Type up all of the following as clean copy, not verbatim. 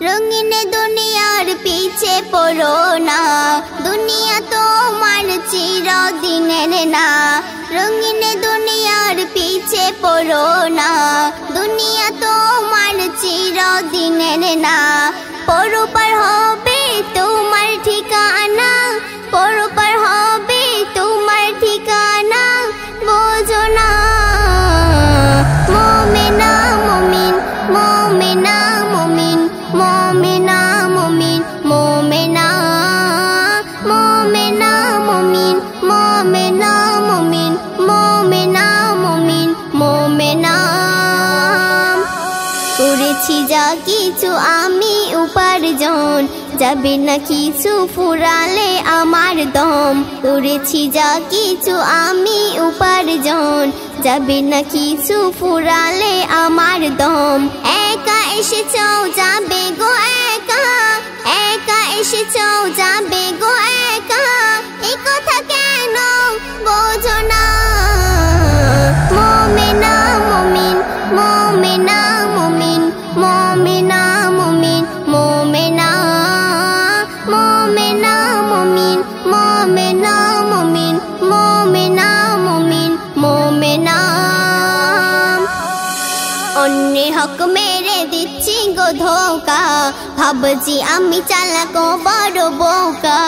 रंगीन दुनियार पीछे पड़ो ना, दुनिया তোমার চিরদিনের না। रंगीन दुनियार पीछे पड़ो ना, दुनिया তোমার চিরদিনের না। পরপার হবে তোমার ঠিকানা, পরপার হবে তোমার ঠিকানা, বোঝো না। মুমিনা মুমিন, মুমিনা মুমিন, মুমিনা মুমিন, মুমিনা, মুমিনা মুমিন, মুমিনা মুমিন, মুমিনা মুমিন, মুমিনা। করেছি যা কিছু আমি উপার্জন, যাবে না কিছু ফুরালে আমার দম। করেছি যা কিছু আমি উপার্জন, যাবে না কিছু ফুরালে আমার দম। একা এসেছো যাবে গো একা, একা এসেছো যাবে গো একা, এই কথা কেন বোঝো না। মুমিনা মুমিন, মুমিনা মুমিন, মুমিনা মুমিন, মুমিনা, মুমিনা মুমিন, মুমিনা মুমিন, মুমিনা মুমিন, মুমিনা। অন্যে হক মেরে দিচ্ছি গো ধোকা, ভাবছি আমি চালাক বড় বোকা।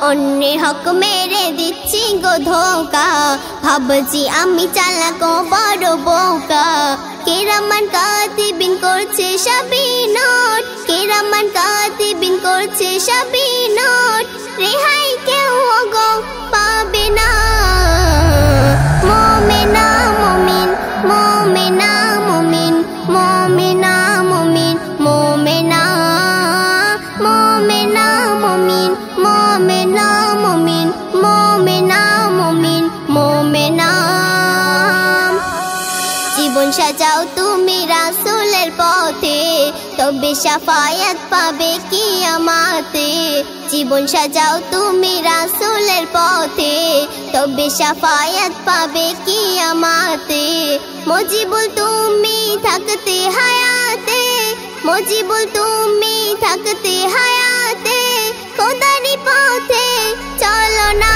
অন্যে হক মেরে দিচ্ছি গো ধোকা, ভাবছি আমি চালাক বড় বোকা। কিরামান কাতিবিন করছে সবই নোট, কিরামান কাতিবিন করছে সবই নোট, রেহাই কেউ গো পাবে না। মুমিনা মুমিন, মুমিনা মুমিন, মুমিনা মুমিন, মুমিনা, মুমিনা মুমিন, মুমিনা মুমিন, মুমিনা মুমিন, মুমিনা। জীবন সাজাও তুমি রাসূলের পথে, তবে শাফায়াত পাবে কিয়ামতে। জীবন সাজাও তুমি রাসূলের পথে, তবে শাফায়াত পাবে কিয়ামতে। মুজিবুল তুমি থাকতে হায়াতে, মুজিবুল তুমি থাকতে হায়াতে, খোদারি পথে চলো না।